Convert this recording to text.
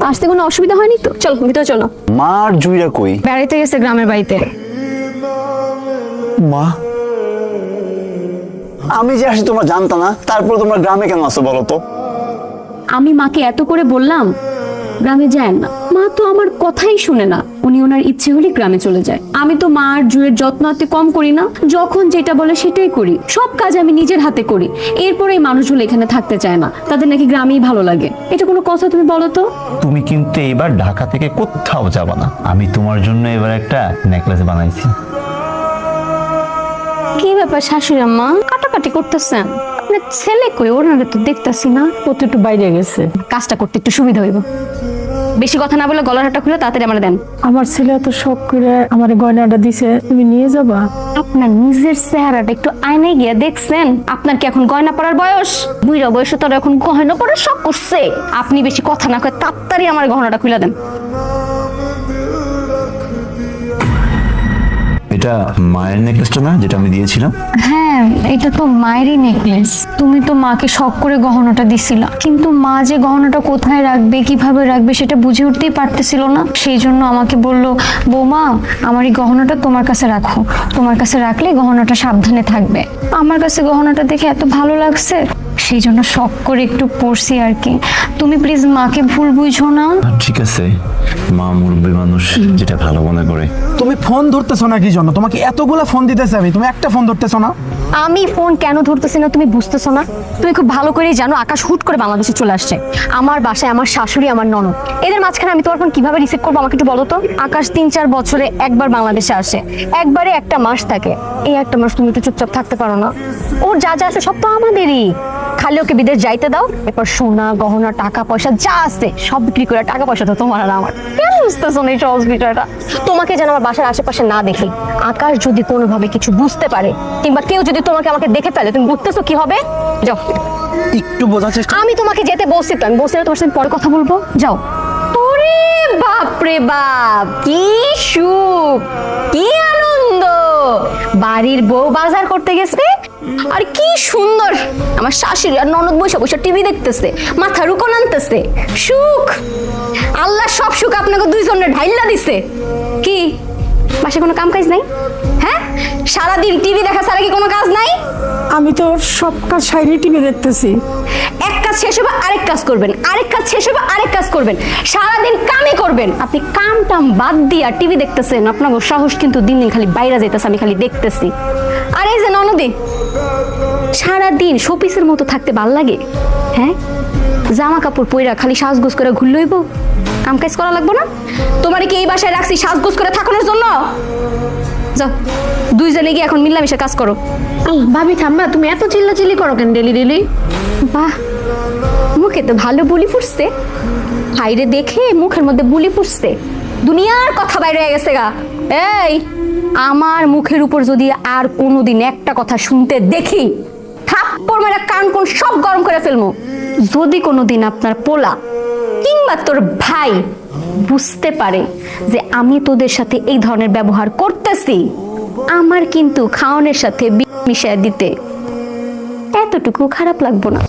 আসতে কোনো অসুবিধা হয়নি তো? চল ভিতরে চলো। মার জুইরা কই? বেড়াইতে গেছে গ্রামের বাড়িতে। মা, আমি যে আসি তোমরা জানতা না, তারপর তোমরা গ্রামে কেন আসো বলো তো? আমি মাকে এত করে বললাম গ্রামে যায় না, মা তো আমার কথাই শুনে না। উনি ওনার ইচ্ছে হলে গ্রামে চলে যায়। আমি তো মা আর জুয়ের যত্ন হাতে কম করি না, যখন যেটা বলে সেটাই করি। সব কাজ আমি নিজের হাতে করি। এরপরে এই মানুষগুলো এখানে থাকতে চায় না, তাদের নাকি গ্রামেই ভালো লাগে। এটা কোনো কথা তুমি বলো তো? তুমি কিন্তু এবার ঢাকা থেকে কোথাও যাবা না। আমি তোমার জন্য এবার একটা নেকলেস বানাইছি। কি ব্যাপার শাশুড়ি আম্মা, কাটাকাটি করতেছেন? আপনার ছেলে কই? ওনারে তো দেখতেছি না। ও তো একটু বাইরে গেছে। কাজটা করতে একটু সুবিধা হইব। বেশি কথা না বলে গলার হাটটা খুলে তাড়াতাড়ি আমার দেন। আমার ছেলে এত শখ করে আমার গয়নাটা দিছে, তুমি নিয়ে যাবা? আপনার নিজের চেহারাটা একটু আয়নায় গিয়ে দেখছেন? আপনার কি এখন গয়না পরার বয়স? বুড়া বয়সে তোর এখন গয়না পরার শখ করছে। আপনি বেশি কথা না কয়ে তাড়াতাড়ি আমার গহনাটা খুলে দেন। এটা মায়ের নেকলেসটা না, যেটা আমি দিয়েছিলাম? হ্যাঁ, এটা তো মায়েরই নেকলেস। তুমি তো মাকে শখ করে গহনাটা দিছিলা, কিন্তু মা যে গহনাটা কোথায় রাখবে, কিভাবে রাখবে সেটা বুঝে উঠতেই পারতেছিল না। সেই জন্য আমাকে বললো, বৌমা আমার এই গহনাটা তোমার কাছে রাখো, তোমার কাছে রাখলে গহনাটা সাবধানে থাকবে। আমার কাছে গহনাটা দেখে এত ভালো লাগছে, সেই জন্য শখ করে একটু পরছি আর কি। তুমি প্লিজ মাকে ভুল বুঝো না। ঠিক আছে, মা মুরব্বী মানুষ, যেটা ভালো মনে করে। তুমি ফোন ধরতেছো না কি জন্য? তোমাকে এতগুলা ফোন দিতেছে আমি, তুমি একটা ফোন ধরতেছো না? আমি ফোন কেন ধরতেছি না তুমি বুঝতেছো না? তুমি খুব ভালো করেই জানো আকাশ হুট করে বাংলাদেশে চলে আসছে। আমার বাসায় আমার শাশুড়ি, আমার ননদ, এদের মাঝখানে আমি তোমার ফোন কিভাবে রিসিভ করবো আমাকে একটু বলো তো? আকাশ 3-4 বছরে একবার বাংলাদেশে আসে, একবারে একটা মাস থাকে। এই একটা মাস তুমি একটু চুপচাপ থাকতে পারো না? ওর যা যা আছে সব তো আমাদেরই। খালি ওকে বিদেশ যাইতে দাও, এরপর সোনা গহনা টাকা পয়সা যা আছে সব বিক্রি করে টাকা পয়সা তো তোমার আর আমার। কেন বুঝতেছো না এই সহজ বিষয়টা? তোমাকে যেন আমার বাসার আশেপাশে না দেখি। আকাশ যদি কোনোভাবে কিছু বুঝতে পারে, কিংবা কেউ যদি তোমাকে আমাকে দেখে ফেলে, তুমি বুঝতেছো কি হবে? যাও। একটু বোঝার চেষ্টা। আমি তোমাকে যেতে বলছি তো, আমি বলছি না তোমার সাথে পরে কথা বলবো? যাও। ওরে বাপ রে বাপ, কি সুখ, কি আনন্দ! বাড়ির বউ বাজার করতে গেছে, আর কি সুন্দর আমার শাশুড়ি আর ননদ বসে বসে টিভি দেখতেছে, মাথা রুকন আনতেছে। সুখ, আল্লাহ সব সুখ আপনাকে দুইজনের ঢাইলা দিছে। কি বাসায় কোনো কাম কাজ নাই? হ্যাঁ, সারাদিন টিভি দেখা ছাড়া কি কোনো কাজ নাই? আমি তো সব কাজ সাইডে টিভি দেখতেছি। এক কাজ শেষ হবে আরেক কাজ করবেন, আরেক কাজ শেষ হবে আরেক কাজ করবেন, সারাদিন কামই করবেন। আপনি কাম টাম বাদ দিয়া টিভি দেখতেছেন, আপনার সাহস কিন্তু দিন দিন খালি বাইরে যাইতেছে, আমি খালি দেখতেছি। আর এই যে ননদি, সারাদিন শোপিসের মতো থাকতে ভাল লাগে? হ্যাঁ, জামা কাপড় পইরা খালি সাজগোজ করে ঘুরলইব, কাম কাজ করা লাগবো না? তোমার কি এই বাসায় রাখছি সাজগোজ করে থাকানোর জন্য? যাও, দুইজনে গিয়ে এখন মিলামিশা কাজ করো। ভাবি থাম্বা, তুমি এত চিল্লাচিল্লি করো কেন ডেলি ডেলি? বাহ, মুখে তো ভালো বুলি ফুটছে। হাইরে দেখে মুখের মধ্যে বুলি ফুটছে, দুনিয়ার কথা বাইরে হয়ে গেছে গা। এই, আমার মুখের উপর যদি আর কোনোদিন একটা কথা শুনতে দেখি, থাপ্পড় মেরে কান কোন সব গরম করে ফেলবো। যদি কোনোদিন আপনার পোলা কিংবা তোর ভাই বুঝতে পারে যে আমি তোদের সাথে এই ধরনের ব্যবহার করতেছি, আমার কিন্তু খাওয়ানোর সাথে মিশিয়ে দিতে এতটুকু খারাপ লাগবো না।